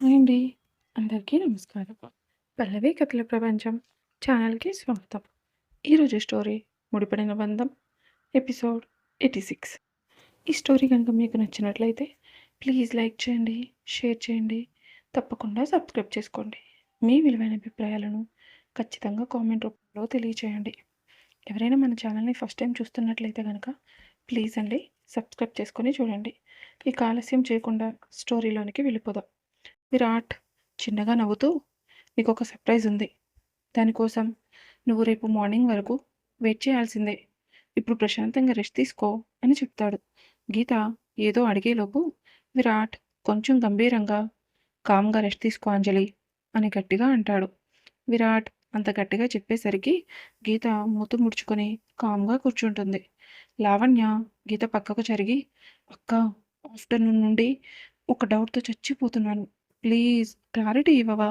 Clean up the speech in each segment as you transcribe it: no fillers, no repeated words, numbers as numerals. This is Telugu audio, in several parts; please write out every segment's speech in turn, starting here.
హాయ్ అండి. అందరికీ నమస్కారం. పల్లవి కథల ప్రపంచం ఛానల్‌కి స్వాగతం. ఈరోజు స్టోరీ 'ముడిపడిన బంధం' ఎపిసోడ్ 86. ఈ స్టోరీ గనుక మీకు నచ్చినట్లయితే ప్లీజ్ లైక్ చేయండి, షేర్ చేయండి, తప్పకుండా సబ్స్క్రైబ్ చేసుకోండి. మీ విలువైన అభిప్రాయాలను ఖచ్చితంగా కామెంట్ రూపంలో తెలియచేయండి. ఎవరైనా మన ఛానల్‌ని ఫస్ట్ టైం చూస్తున్నట్లయితే గనక ప్లీజ్ అండి సబ్స్క్రైబ్ చేసుకొని చూడండి. ఇక ఆలస్యం చేయకుండా స్టోరీలోనికి వెళ్ళిపోదాం. విరాట్ చిన్నగా నవ్వుతూ, నీకొక సర్ప్రైజ్ ఉంది. దానికోసం నువ్వు రేపు మార్నింగ్ వరకు వెయిట్ చేయాల్సిందే. ఇప్పుడు ప్రశాంతంగా రెస్ట్ తీసుకో అని చెప్తాడు. గీత ఏదో అడిగేలోపు విరాట్ కొంచెం గంభీరంగా, కామ్గా రెస్ట్ తీసుకో అంజలి అని గట్టిగా అంటాడు. విరాట్ అంత గట్టిగా చెప్పేసరికి గీత మూతి ముడుచుకొని కామ్గా కూర్చుంటుంది. లావణ్య గీత పక్కకు జరిగి, అక్క, ఆఫ్టర్నూన్ నుండి ఒక డౌట్‌తో చచ్చిపోతున్నాను. ప్లీజ్ క్లారిటీ ఇవ్వవా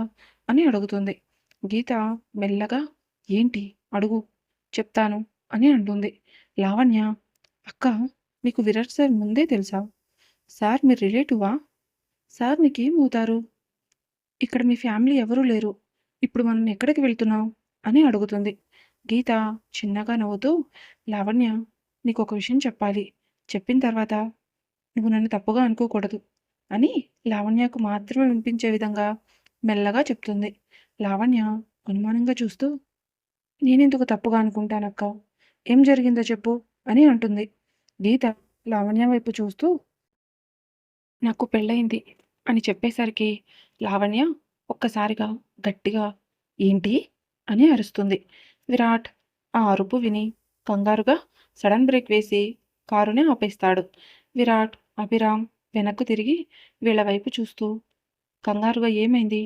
అని అడుగుతుంది. గీత మెల్లగా, ఏంటి అడుగు, చెప్తాను అని అంటుంది. లావణ్య, అక్క, మీకు విరాట్ సార్ ముందే తెలుసా? సార్ మీ రిలేటివా? సార్ నీకేమవుతారు? ఇక్కడ మీ ఫ్యామిలీ ఎవరూ లేరు. ఇప్పుడు మనం ఎక్కడికి వెళ్తున్నాం అని అడుగుతుంది. గీత చిన్నగా నవ్వుతూ, లావణ్య, నీకొక విషయం చెప్పాలి. చెప్పిన తర్వాత నువ్వు నన్ను తప్పుగా అనుకోకూడదు అని లావణ్యకు మాత్రమే వినిపించే విధంగా మెల్లగా చెప్తుంది. లావణ్య అనుమానంగా చూస్తూ, నేనెందుకు తప్పుగా అనుకుంటానక్క? ఏం జరిగిందో చెప్పు అని అంటుంది. గీత లావణ్య వైపు చూస్తూ, నాకు పెళ్ళయింది అని చెప్పేసరికి లావణ్య ఒక్కసారిగా గట్టిగా, ఏంటి అని అరుస్తుంది. విరాట్ ఆ అరుపు విని కంగారుగా సడన్ బ్రేక్ వేసి కారుని ఆపేస్తాడు. విరాట్, అభిరామ్ వెనక్కు తిరిగి వీళ్ళ వైపు చూస్తూ కంగారుగా ఏమైంది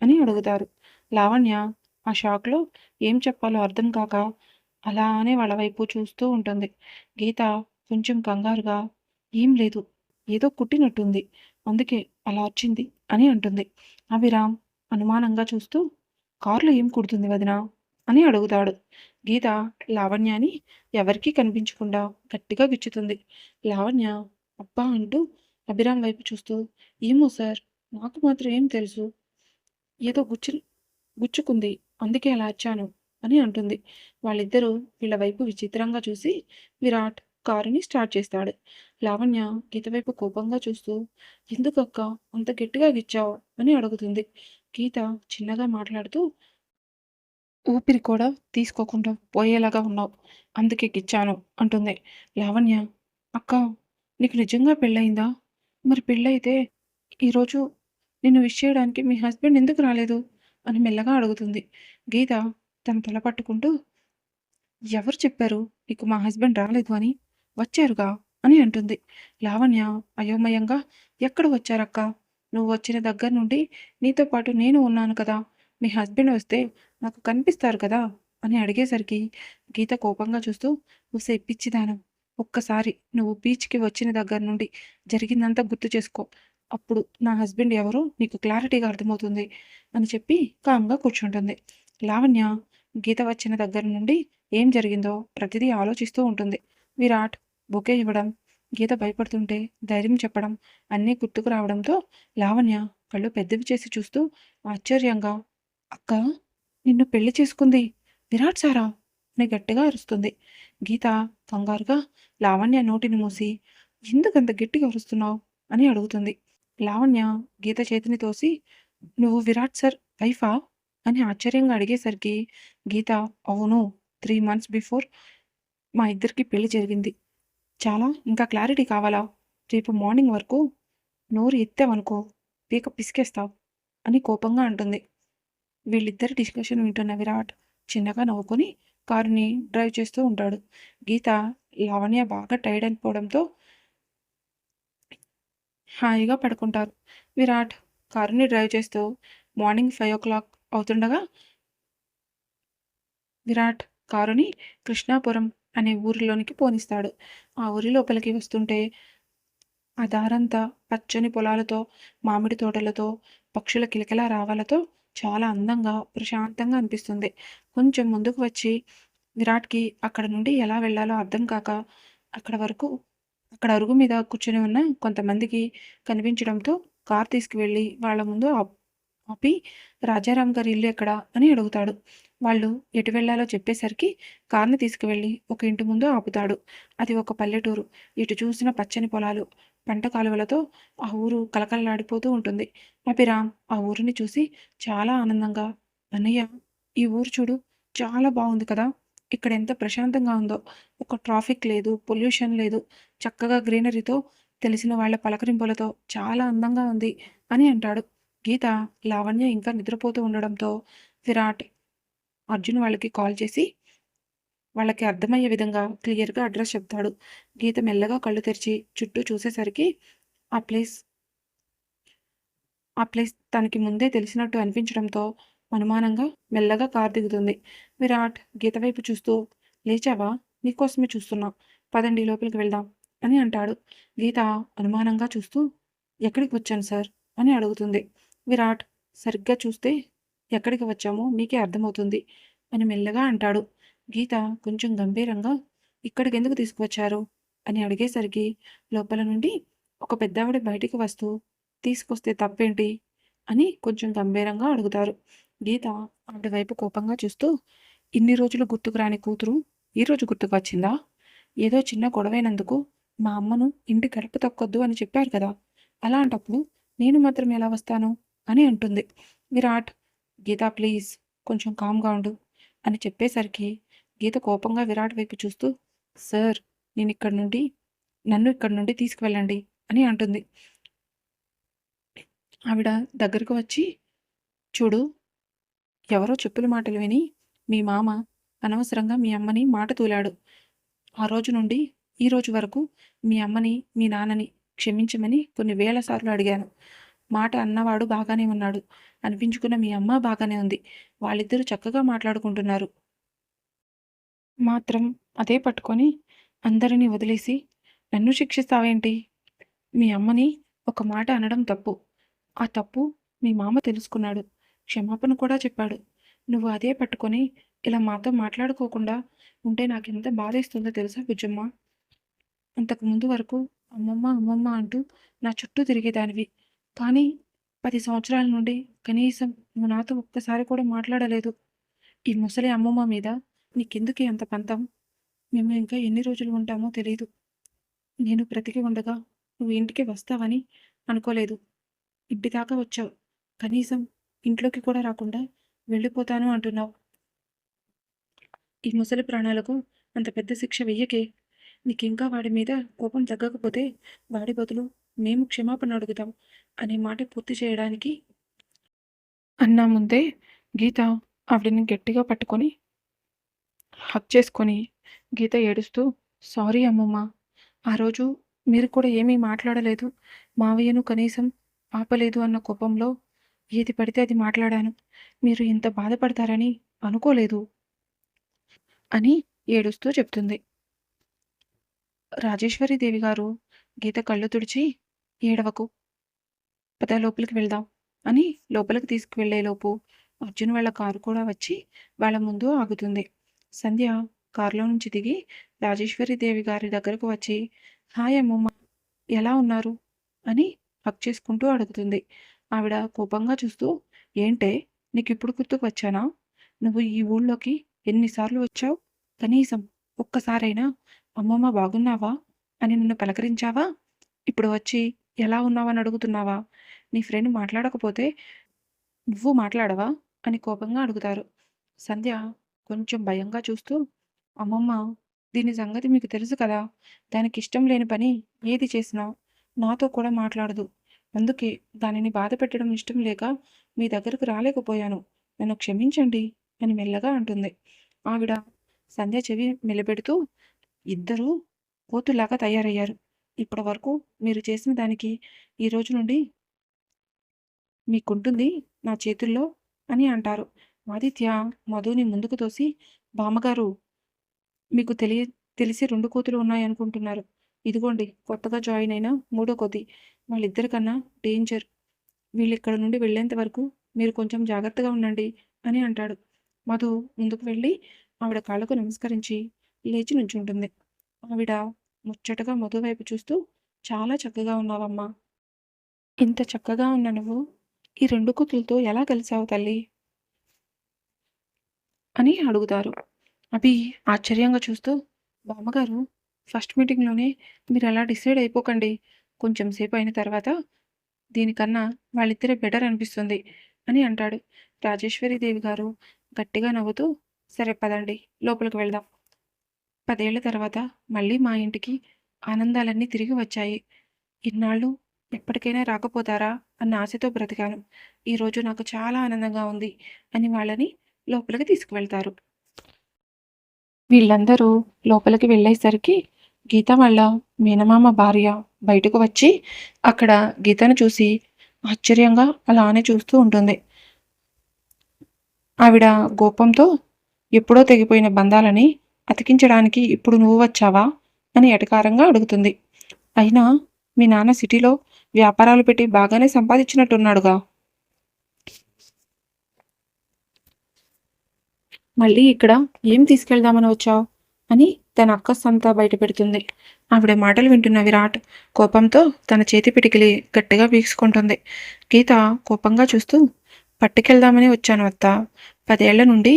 అని అడుగుతారు. లావణ్య ఆ షాక్లో ఏం చెప్పాలో అర్థం కాక అలానే వాళ్ళ వైపు చూస్తూ ఉంటుంది. గీత కొంచెం కంగారుగా, ఏం లేదు, ఏదో కుట్టినట్టుంది, అందుకే అలా వచ్చింది అని అంటుంది. అభిరామ్ అనుమానంగా చూస్తూ, కారులో ఏం కుడుతుంది వదినా అని అడుగుతాడు. గీత లావణ్యని ఎవరికీ కనిపించకుండా గట్టిగా గిచ్చుతుంది. లావణ్య అబ్బా అంటూ అభిరామ్ వైపు చూస్తూ, ఏమో సార్, నాకు మాత్రం ఏం తెలుసు, ఏదో గుచ్చుకుంది, అందుకే అలా అరిచాను అని అంటుంది. వాళ్ళిద్దరూ వీళ్ళ వైపు విచిత్రంగా చూసి విరాట్ కారుని స్టార్ట్ చేస్తాడు. లావణ్య గీత వైపు కోపంగా చూస్తూ, ఎందుకక్క అంత గట్టిగా గిచ్చావు అని అడుగుతుంది. గీత చిన్నగా మాట్లాడుతూ, ఊపిరి కూడా తీసుకోకుండా పోయేలాగా ఉన్నావు, అందుకే గిచ్చాను అంటుంది. లావణ్య, అక్క, నీకు నిజంగా పెళ్ళయిందా? మరి పెళ్ళయితే ఈరోజు నిన్ను విష్ చేయడానికి మీ హస్బెండ్ ఎందుకు రాలేదు అని మెల్లగా అడుగుతుంది. గీత తన తల పట్టుకుంటూ, ఎవరు చెప్పారు నీకు మా హస్బెండ్ రాలేదు అని? వచ్చారుగా అని అంటుంది. లావణ్య అయోమయంగా, ఎక్కడ వచ్చారక్క? నువ్వు వచ్చిన దగ్గర నుండి నీతో పాటు నేను ఉన్నాను కదా, మీ హస్బెండ్ వస్తే నాకు కనిపిస్తారు కదా అని అడిగేసరికి గీత కోపంగా చూస్తూ, ఒసే పిచ్చిదానా, ఒక్కసారి నువ్వు బీచ్కి వచ్చిన దగ్గర నుండి జరిగిందంతా గుర్తు చేసుకో, అప్పుడు నా హస్బెండ్ ఎవరో నీకు క్లారిటీగా అర్థమవుతుంది అని చెప్పి కామ్గా కూర్చుంటుంది. లావణ్య గీత వచ్చిన దగ్గర నుండి ఏం జరిగిందో ప్రతిదీ ఆలోచిస్తూ ఉంటుంది. విరాట్ బొకే ఇవ్వడం, గీత భయపడుతుంటే ధైర్యం చెప్పడం అన్నీ గుర్తుకు రావడంతో లావణ్య కళ్ళు పెద్దవి చేసి చూస్తూ ఆశ్చర్యంగా, అక్క, నిన్ను పెళ్లి చేసుకుంది విరాట్ సారా అని గట్టిగా అరుస్తుంది. గీత కంగారుగా లావణ్య నోటిని మూసి, ఎందుకంత గట్టిగా అరుస్తున్నావు అని అడుగుతుంది. లావణ్య గీత చేతిని తోసి, నువ్వు విరాట్ సార్ వైఫా అని ఆశ్చర్యంగా అడిగేసరికి గీత, అవును, 3 months బిఫోర్ మా ఇద్దరికి పెళ్లి జరిగింది. చాలా ఇంకా క్లారిటీ కావాలా? రేపు మార్నింగ్ వరకు నోరు ఎత్తావనుకో పీక పిసికేస్తావు అని కోపంగా అంటుంది. వీళ్ళిద్దరి డిస్కషన్ వింటున్న విరాట్ చిన్నగా నవ్వుకొని కారుని డ్రైవ్ చేస్తూ ఉంటాడు. గీత, లావణ్య బాగా టైర్డ్ అయిపోవడంతో హాయిగా పడుకుంటారు. విరాట్ కారుని డ్రైవ్ చేస్తూ మార్నింగ్ 5 o'clock అవుతుండగా విరాట్ కారుని కృష్ణాపురం అనే ఊరిలోనికి పోనిస్తాడు. ఆ ఊరి లోపలికి వస్తుంటే ఆ దారంతా పచ్చని పొలాలతో, మామిడి తోటలతో, పక్షుల కిలకిలా రావాలతో చాలా అందంగా, ప్రశాంతంగా అనిపిస్తుంది. కొంచెం ముందుకు వచ్చి విరాట్‌కి అక్కడ నుండి ఎలా వెళ్ళాలో అర్థం కాక అక్కడ వరకు అక్కడ అరుగు మీద కూర్చొని ఉన్న కొంతమందికి కనిపించడంతో కార్ తీసుకువెళ్ళి వాళ్ళ ముందు ఆపి రాజారాం గారి ఇల్లు ఎక్కడ అని అడుగుతాడు. వాళ్ళు ఎటు వెళ్ళాలో చెప్పేసరికి కార్ని తీసుకువెళ్ళి ఒక ఇంటి ముందు ఆపుతాడు. అది ఒక పల్లెటూరు. ఎటు చూసిన పచ్చని పొలాలు, పంట కాలువలతో ఆ ఊరు కలకలలాడిపోతూ ఉంటుంది. అభిరామ్ ఆ ఊరిని చూసి చాలా ఆనందంగా, అన్నయ్య, ఈ ఊరు చూడు, చాలా బాగుంది కదా, ఇక్కడ ఎంత ప్రశాంతంగా ఉందో, ఒక ట్రాఫిక్ లేదు, పొల్యూషన్ లేదు, చక్కగా గ్రీనరీతో, తెలిసిన వాళ్ళ పలకరింపులతో చాలా అందంగా ఉంది అని అంటాడు. గీత, లావణ్య ఇంకా నిద్రపోతూ ఉండడంతో విరాట్, అర్జున్ వాళ్ళకి కాల్ చేసి వాళ్ళకి అర్థమయ్యే విధంగా క్లియర్గా అడ్రస్ చెప్తాడు. గీత మెల్లగా కళ్ళు తెరిచి చుట్టూ చూసేసరికి ఆ ప్లేస్ ఆ ప్లేస్ తనకి ముందే తెలిసినట్టు అనిపించడంతో అనుమానంగా మెల్లగా కారు దిగుతుంది. విరాట్ గీత వైపు చూస్తూ, లేచావా, నీకోసమే చూస్తున్నా, పదండి లోపలికి వెళ్దాం అని అంటాడు. గీత అనుమానంగా చూస్తూ, ఎక్కడికి వచ్చాను సార్ అని అడుగుతుంది. విరాట్, సరిగ్గా చూస్తే ఎక్కడికి వచ్చామో మీకే అర్థమవుతుంది అని మెల్లగా అంటాడు. గీత కొంచెం గంభీరంగా, ఇక్కడికి ఎందుకు తీసుకువచ్చారు అని అడిగేసరికి లోపల నుండి ఒక పెద్దావిడ బయటికి వస్తూ, తీసుకొస్తే తప్పేంటి అని కొంచెం గంభీరంగా అడుగుతారు. గీత ఆవిడ వైపు కోపంగా చూస్తూ, ఇన్ని రోజులు గుర్తుకు రాని కూతురు ఈరోజు గుర్తుకు వచ్చిందా? ఏదో చిన్న గొడవైనందుకు మా అమ్మను ఇంటి గడప తొక్కొద్దు అని చెప్పారు కదా, అలాంటప్పుడు నేను మాత్రం ఎలా వస్తాను అని అంటుంది. విరాట్, గీత ప్లీజ్ కొంచెం కామ్గా ఉండు అని చెప్పేసరికి గీత కోపంగా విరాట్ వైపు చూస్తూ, సార్, నన్ను ఇక్కడి నుండి తీసుకువెళ్ళండి అని అంటుంది. ఆవిడ దగ్గరకు వచ్చి, చూడు, ఎవరో చెప్పుల మాటలు విని మీ మామ అనవసరంగా మీ అమ్మని మాట తూలాడు. ఆ రోజు నుండి ఈ రోజు వరకు మీ అమ్మని, మీ నాన్నని క్షమించమని కొన్ని వేల సార్లు అడిగాను. మాట అన్నవాడు బాగానే ఉన్నాడు, అనిపించుకున్న మీ అమ్మ బాగానే ఉంది, వాళ్ళిద్దరూ చక్కగా మాట్లాడుకుంటున్నారు. మాత్రం అదే పట్టుకొని అందరినీ వదిలేసి నన్ను శిక్షిస్తావేంటి? మీ అమ్మని ఒక మాట అనడం తప్పు. ఆ తప్పు మీ మామ తెలుసుకున్నాడు, క్షమాపణ కూడా చెప్పాడు. నువ్వు అదే పట్టుకొని ఇలా మాతో మాట్లాడుకోకుండా ఉంటే నాకెంత బాధేస్తుందో తెలుసా బుజ్జమ్మ? అంతకుముందు వరకు అమ్మమ్మ అమ్మమ్మ అంటూ నా చుట్టూ తిరిగేదానివి. కానీ 10 సంవత్సరాల నుండి కనీసం నువ్వు నాతో ఒక్కసారి కూడా మాట్లాడలేదు. ఈ ముసలి అమ్మమ్మ మీద నీకెందుకే అంత పంతం? మేము ఇంకా ఎన్ని రోజులు ఉంటామో తెలీదు. నేను బ్రతికి ఉండగా నువ్వు ఇంటికి వస్తావని అనుకోలేదు. ఇంటి దాకా వచ్చావు. కనీసం ఇంట్లోకి కూడా రాకుండా వెళ్ళిపోతాను అంటున్నావు. ఈ ముసలి ప్రాణాలకు అంత పెద్ద శిక్ష వెయ్యకే. నీకింకా వాడి మీద కోపం తగ్గకపోతే వాడి బదులు మేము క్షమాపణ అడుగుతాం అనే మాట పూర్తి చేయడానికి అన్నా ముందే గీత ఆవిడని గట్టిగా పట్టుకొని హక్ చేసుకొని, గీత ఏడుస్తూ, సారీ అమ్మమ్మ, ఆ రోజు మీరు కూడా ఏమీ మాట్లాడలేదు, మావయ్యను కనీసం ఆపలేదు అన్న కోపంలో ఏది పడితే అది మాట్లాడాను. మీరు ఇంత బాధపడతారని అనుకోలేదు అని ఏడుస్తూ చెప్తుంది. రాజేశ్వరీదేవి గారు గీత కళ్ళు తుడిచి, ఏడవకు, పద లోపలికి వెళ్దాం అని లోపలికి తీసుకువెళ్లేలోపు అర్జున్ వాళ్ళ కారు కూడా వచ్చి వాళ్ళ ముందు ఆగుతుంది. సంధ్య కారులో నుంచి దిగి రాజేశ్వరీదేవి గారి దగ్గరకు వచ్చి, హాయ్ అమ్మమ్మ, ఎలా ఉన్నారు అని హక్ చేసుకుంటూ అడుగుతుంది. ఆవిడ కోపంగా చూస్తూ, ఏంటే, నీకు ఇప్పుడు గుర్తుకు వచ్చానా? నువ్వు ఈ ఊళ్ళోకి ఎన్నిసార్లు వచ్చావు? కనీసం ఒక్కసారైనా అమ్మమ్మ బాగున్నావా అని నన్ను పలకరించావా? ఇప్పుడు వచ్చి ఎలా ఉన్నావని అడుగుతున్నావా? నీ ఫ్రెండ్ మాట్లాడకపోతే నువ్వు మాట్లాడవా అని కోపంగా అడుగుతారు. సంధ్య కొంచెం భయంగా చూస్తూ, అమ్మమ్మ, దీని సంగతి మీకు తెలుసు కదా, దానికి ఇష్టం లేని పని ఏది చేసినా నాతో కూడా మాట్లాడదు. అందుకే దానిని బాధ పెట్టడం ఇష్టం లేక మీ దగ్గరకు రాలేకపోయాను, నన్ను క్షమించండి అని మెల్లగా అంటుంది. ఆవిడ సంధ్య చెవి మెలిపెడుతూ, ఇద్దరూ కోతులాగా తయారయ్యారు. ఇప్పటి వరకు మీరు చేసిన దానికి ఈ రోజు నుండి మీకుంటుంది నా చేతుల్లో అని అంటారు. ఆదిత్య మధుని ముందుకు తోసి, బామ్మగారు, మీకు తెలిసి 2 కోతులు ఉన్నాయనుకుంటున్నారు. ఇదిగోండి కొత్తగా జాయిన్ అయిన మూడో కోతి. వాళ్ళిద్దరికన్నా డేంజర్. వీళ్ళిక్కడ నుండి వెళ్ళేంత వరకు మీరు కొంచెం జాగ్రత్తగా ఉండండి అని అంటాడు. మధు ముందుకు వెళ్ళి ఆవిడ కాళ్ళకు నమస్కరించి లేచి నుంచుంటుంది. ఆవిడ ముచ్చటగా మధు వైపు చూస్తూ, చాలా చక్కగా ఉన్నావమ్మా. ఇంత చక్కగా ఉన్న నువ్వు ఈ 2 కూతులతో ఎలా కలిసావు తల్లి? అని అడుగుతారు. అభి ఆశ్చర్యంగా చూస్తూ, బామ్మగారు ఫస్ట్ మీటింగ్‌లోనే మీరలా డిసైడ్ అయిపోకండి. కొంచెం సేపు అయిన తర్వాత దీనికన్నా వాళ్ళిద్దరే బెటర్ అనిపిస్తుంది అని అంటాడు. రాజేశ్వరీదేవి గారు గట్టిగా నవ్వుతూ, సరే పదండి లోపలికి వెళ్దాం. 10 ఏళ్ల తర్వాత మళ్ళీ మా ఇంటికి ఆనందాలన్నీ తిరిగి వచ్చాయి. ఇన్నాళ్ళు ఎప్పటికైనా రాకపోతారా అన్న ఆశతో బ్రతికాను. ఈరోజు నాకు చాలా ఆనందంగా ఉంది అని వాళ్ళని లోపలికి తీసుకువెళ్తారు. వీళ్ళందరూ లోపలికి వెళ్ళేసరికి గీత వాళ్ళ మేనమామ భార్య బయటకు వచ్చి అక్కడ గీతను చూసి ఆశ్చర్యంగా అలానే చూస్తూ ఉంటుంది. ఆవిడ కోపంతో ఎప్పుడో తెగిపోయిన బంధాలని అతికించడానికి ఇప్పుడు నువ్వు వచ్చావా అని ఎటకారంగా అడుగుతుంది. అయినా మీ నాన్న సిటీలో వ్యాపారాలు పెట్టి బాగానే సంపాదించినట్టున్నాడుగా. మళ్ళీ ఇక్కడ ఏం తీసుకెళ్దామని వచ్చావు అని తన అక్కసంతా బయట పెడుతుంది. ఆవిడ మాటలు వింటున్న విరాట్ కోపంతో తన చేతి పిటికిలి గట్టిగా బీసుకుంటుంది. గీత కోపంగా చూస్తూ, పట్టుకెళ్దామని వచ్చాను అత్త. 10 ఏళ్ల నుండి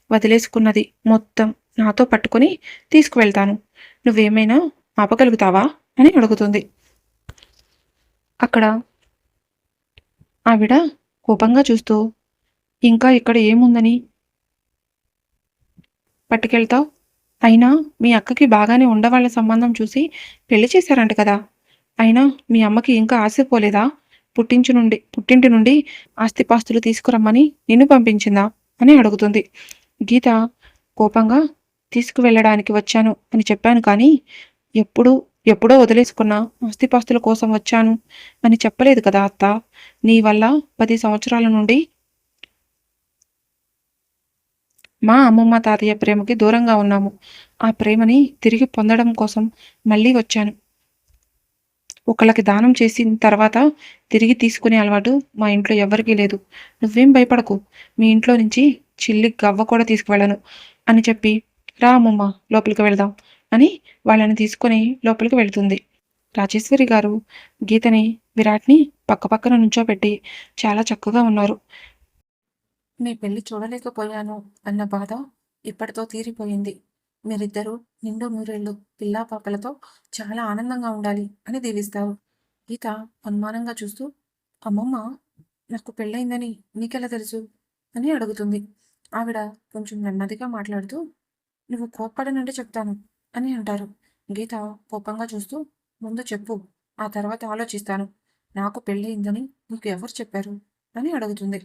వదిలేసుకున్నది మొత్తం నాతో పట్టుకొని తీసుకువెళ్తాను. నువ్వేమైనా ఆపగలుగుతావా అని అడుగుతుంది. అక్కడ ఆవిడ కోపంగా చూస్తూ, ఇంకా ఇక్కడ ఏముందని పట్టుకెళ్తావు? అయినా మీ అక్కకి బాగానే ఉండవాళ్ళ సంబంధం చూసి పెళ్లి చేశారంట కదా. అయినా మీ అమ్మకి ఇంకా ఆశపోలేదా? పుట్టింటి నుండి ఆస్తిపాస్తులు తీసుకురమ్మని నిన్ను పంపించిందా అని అడుగుతుంది. గీత కోపంగా, తీసుకువెళ్ళడానికి వచ్చాను అని చెప్పాను కానీ ఎప్పుడు ఎప్పుడో వదిలేసుకున్న ఆస్తిపాస్తుల కోసం వచ్చాను అని చెప్పలేదు కదా అత్త. నీ వల్ల 10 సంవత్సరాల నుండి మా అమ్మమ్మ తాతయ్య ప్రేమకి దూరంగా ఉన్నాము. ఆ ప్రేమని తిరిగి పొందడం కోసం మళ్ళీ వచ్చాను. ఒకళ్ళకి దానం చేసిన తర్వాత తిరిగి తీసుకునే అలవాటు మా ఇంట్లో ఎవరికీ లేదు. నువ్వేం భయపడకు. మీ ఇంట్లో నుంచి చిల్లి గవ్వ కూడా తీసుకువెళ్ళను అని చెప్పి, రా అమ్మమ్మ లోపలికి వెళ్దాం అని వాళ్ళని తీసుకొని లోపలికి వెళ్తుంది. రాజేశ్వరి గారు గీతని విరాట్ని పక్కపక్కన నుంచోబెట్టి చాలా చక్కగా ఉన్నారు. మీ పెళ్లి చూడలేకపోయాను అన్న బాధ ఇప్పటితో తీరిపోయింది. మీరిద్దరూ నిండు నూరేళ్లు పిల్లా పాపలతో చాలా ఆనందంగా ఉండాలి అని దీవిస్తారు. గీత అనుమానంగా చూస్తూ, అమ్మమ్మ నాకు పెళ్ళయిందని నీకెలా తెలుసు అని అడుగుతుంది. ఆవిడ కొంచెం నెమ్మదిగా మాట్లాడుతూ, నువ్వు కోప్పడనంటే చెప్తాను అని అంటారు. గీత కోపంగా చూస్తూ, ముందు చెప్పు, ఆ తర్వాత ఆలోచిస్తాను. నాకు పెళ్ళయిందని నీకు ఎవరు చెప్పారు అని అడుగుతుంది.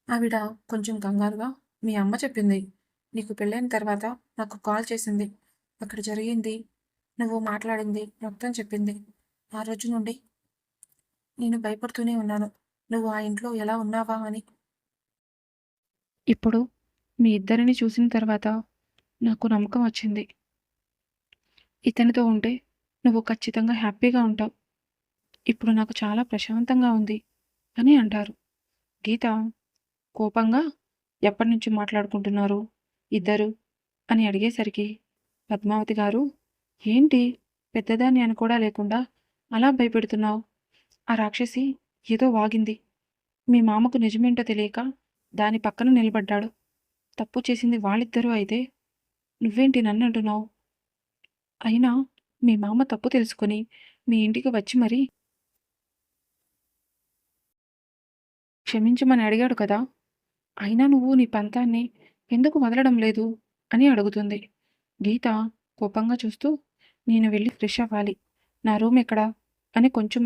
ఆవిడ కొంచెం కంగారుగా, మీ అమ్మ చెప్పింది. నీకు పెళ్ళైన తర్వాత నాకు కాల్ చేసింది. అక్కడ జరిగింది, నువ్వు మాట్లాడింది మొత్తం చెప్పింది. ఆ రోజు నుండి నేను భయపడుతూనే ఉన్నాను. నువ్వు ఆ ఇంట్లో ఎలా ఉన్నావా అని. ఇప్పుడు మీ ఇద్దరిని చూసిన తర్వాత నాకు నమ్మకం వచ్చింది. ఇతనితో ఉంటే నువ్వు ఖచ్చితంగా హ్యాపీగా ఉంటావు. ఇప్పుడు నాకు చాలా ప్రశాంతంగా ఉంది అని అంటారు. గీత కోపంగా, ఎప్పటినుంచి మాట్లాడుకుంటున్నారు ఇద్దరు అని అడిగేసరికి పద్మావతి గారు, ఏంటి పెద్దదాన్ని అని కూడా లేకుండా అలా భయపెడుతున్నావు? ఆ రాక్షసి ఏదో వాగింది. మీ మామకు నిజమేంటో తెలియక దాని పక్కన నిలబడ్డాడు. తప్పు చేసింది వాళ్ళిద్దరూ అయితే నువ్వేంటి నన్ను అంటున్నావు? అయినా మీ మామ తప్పు తెలుసుకొని మీ ఇంటికి వచ్చి మరీ క్షమించమని అడిగాడు కదా. అయినా నువ్వు నీ పంతాన్ని ఎందుకు వదలడం లేదు అని అడుగుతుంది. గీత కోపంగా చూస్తూ, నేను వెళ్ళి ఫ్రెష్ అవ్వాలి. నా రూమ్ ఎక్కడా అని కొంచెం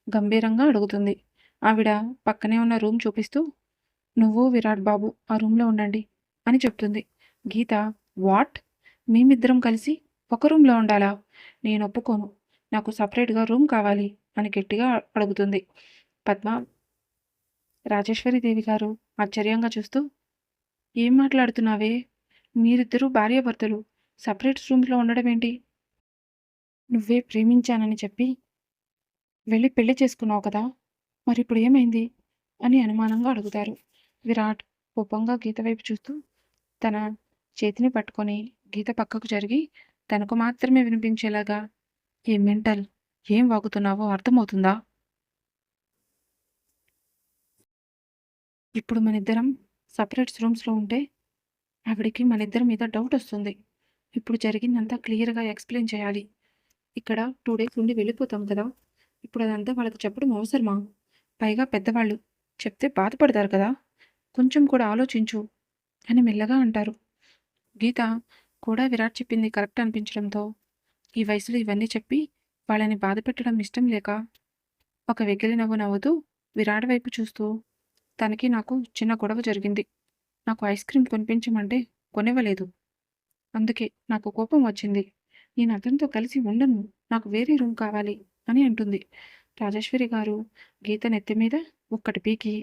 గంభీరంగా అడుగుతుంది. ఆవిడ పక్కనే ఉన్న రూమ్ చూపిస్తూ, నువ్వు విరాట్ బాబు ఆ రూమ్లో ఉండండి అని చెప్తుంది. గీత, వాట్, మేమిద్దరం కలిసి ఒక రూమ్లో ఉండాలా? నేను ఒప్పుకోను. నాకు సపరేట్గా రూమ్ కావాలి అని గట్టిగా అడుగుతుంది. పద్మ రాజేశ్వరీదేవి గారు ఆశ్చర్యంగా చూస్తూ, ఏం మాట్లాడుతున్నావే? మీరిద్దరూ భార్యాభర్తలు సపరేట్ రూమ్స్లో ఉండడం ఏంటి? నువ్వే ప్రేమించానని చెప్పి వెళ్ళి పెళ్లి చేసుకున్నావు కదా, మరి ఇప్పుడు ఏమైంది అని అనుమానంగా అడుగుతారు. విరాట్ కోపంగా గీత వైపు చూస్తూ తన చేతిని పట్టుకొని గీత పక్కకు జరిగి తనకు మాత్రమే వినిపించేలాగా, ఏ మెంటల్, ఏం వాగుతున్నావో అర్థమవుతుందా? ఇప్పుడు మనిద్దరం సెపరేట్స్ రూమ్స్‌లో ఉంటే ఆవిడకి మనిద్దరి మీద డౌటొస్తుంది. ఇప్పుడు జరిగిందంతా క్లియర్‌గా ఎక్స్‌ప్లెయిన్ చేయాలి. ఇక్కడ 2 డేస్ ఉండి వెళ్ళిపోతాం కదా! ఇప్పుడు అదంతా వాళ్ళకి చెప్పడం అవసరమా? పైగా పెద్దవాళ్ళు. చెప్తే బాధపడతారు కదా! కొంచెం కూడా ఆలోచించు అని మెల్లగా అంటారు. గీత కూడా విరాట్ చెప్పింది కరెక్ట్ అనిపించడంతో, ఈ వయసులో ఇవన్నీ చెప్పి వాళ్ళని బాధపెట్టడం ఇష్టం లేక, ఒక వెకిలి నవ్వు నవ్వుతూ విరాట్ వైపు చూస్తూ, తనకి నాకు చిన్న గొడవ జరిగింది. నాకు ఐస్ క్రీమ్ కొనిపించమంటే కొనివ్వలేదు. అందుకే నాకు కోపం వచ్చింది. నేను అతనితో కలిసి ఉండను. నాకు వేరే రూమ్ కావాలి అని అంటుంది. రాజేశ్వరి గారు గీత నెత్తి మీద ఒక్కటి పీకి,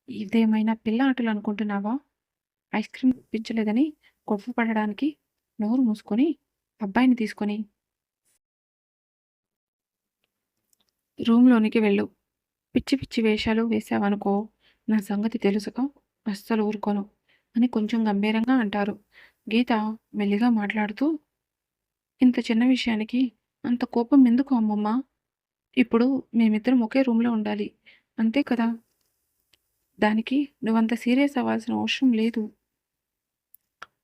ఇదేమైనా పిల్ల ఆటలు అనుకుంటున్నావా? ఐస్ క్రీమ్ ఇప్పించలేదని గొడవ పడడానికి నోరు మూసుకొని అబ్బాయిని తీసుకొని రూమ్‌లోనికి వెళ్ళు. పిచ్చి పిచ్చి వేషాలు వేశావనుకో నా సంగతి తెలుసుగా, అస్సలు ఊరుకోను అని కొంచెం గంభీరంగా అంటారు. గీత మెల్లిగా మాట్లాడుతూ, ఇంత చిన్న విషయానికి అంత కోపం ఎందుకు అమ్మమ్మ? ఇప్పుడు మేమిద్దరం ఒకే రూమ్‌లో ఉండాలి. అంతే కదా! దానికి నువ్వంత సీరియస్ అవ్వాల్సిన అవసరం లేదు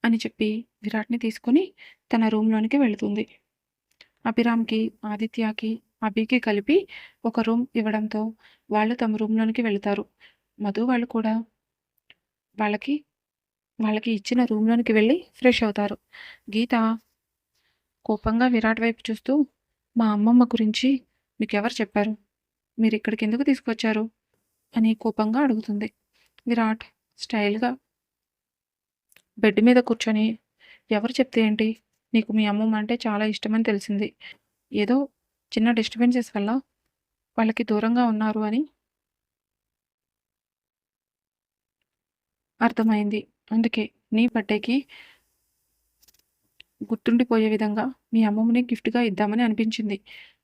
అని చెప్పి విరాట్‌ని తీసుకొని తన రూమ్‌లోనికి వెళుతుంది. అభిరామ్‌కి, ఆదిత్యకి, అభికి కలిపి ఒక రూమ్ ఇవ్వడంతో వాళ్ళు తమ రూమ్‌లోనికి వెళతారు. మధు వాళ్ళు కూడా వాళ్ళకి వాళ్ళకి ఇచ్చిన రూమ్‌లోనికి వెళ్ళి ఫ్రెష్ అవుతారు. గీత కోపంగా విరాట్ వైపు చూస్తూ, మా అమ్మమ్మ గురించి మీకెవరు చెప్పారు? మీరిక్కడికి ఎందుకు తీసుకొచ్చారు? అని కోపంగా అడుగుతుంది. విరాట్ స్టైల్‌గా బెడ్ మీద కూర్చొని, ఎవరు చెప్తే ఏంటి? నీకు మీ అమ్మమ్మ అంటే చాలా ఇష్టమని తెలిసింది. ఏదో చిన్న డిస్టర్బెన్సెస్ వల్ల వాళ్ళకి దూరంగా ఉన్నారు అని అర్థమైంది. అందుకే నీ బర్త్‌డేకి గుర్తుండిపోయే విధంగా మీ అమ్మమ్మని గిఫ్ట్‌గా ఇద్దామని అనిపించింది.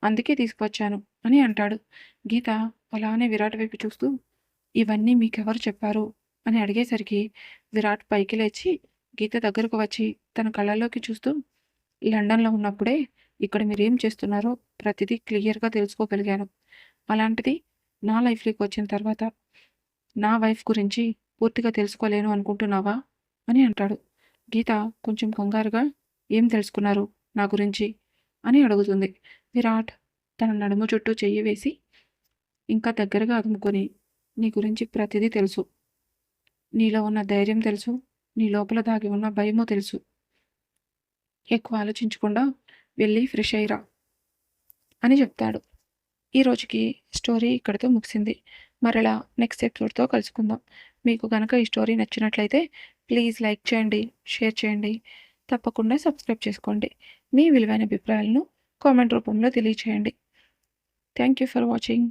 అందుకే తీసుకువచ్చాను అని అంటాడు. గీత అలానే విరాట్ వైపు చూస్తూ, ఇవన్నీ మీకెవరు చెప్పారు? అని అడిగేసరికి విరాట్ పైకి లేచి గీత దగ్గరకు వచ్చి తన కళ్ళల్లోకి చూస్తూ, లండన్‌లో ఉన్నప్పుడే ఇక్కడ మీరేం చేస్తున్నారో ప్రతిదీ క్లియర్‌గా తెలుసుకోగలిగాను. అలాంటిది నా లైఫ్‌లోకి వచ్చిన తర్వాత నా వైఫ్ గురించి పూర్తిగా తెలుసుకోలేను అనుకుంటున్నావా? అని అంటాడు. గీత కొంచెం కంగారుగా ఏం తెలుసుకున్నారు నా గురించి? అని అడుగుతుంది. విరాట్ తన నడుము చుట్టూ చెయ్యి వేసి ఇంకా దగ్గరగా అదుముకొని, నీ గురించి ప్రతిదీ తెలుసు. నీలో ఉన్న ధైర్యం తెలుసు. నీ లోపల దాగి ఉన్న భయము తెలుసు. ఎక్కువ ఆలోచించకుండా వెళ్ళి ఫ్రెష్ అయ్యిరా అని చెప్తాడు. ఈ రోజుకి స్టోరీ ఇక్కడితో ముగిసింది. మరలా నెక్స్ట్ ఎపిసోడ్‌తో కలుసుకుందాం. మీకు గనక ఈ స్టోరీ నచ్చినట్లయితే ప్లీజ్ లైక్ చేయండి, షేర్ చేయండి. తప్పకుండా సబ్స్క్రైబ్ చేసుకోండి. మీ విలువైన అభిప్రాయాలను కామెంట్ రూపంలో తెలియచేయండి. Thank you for watching.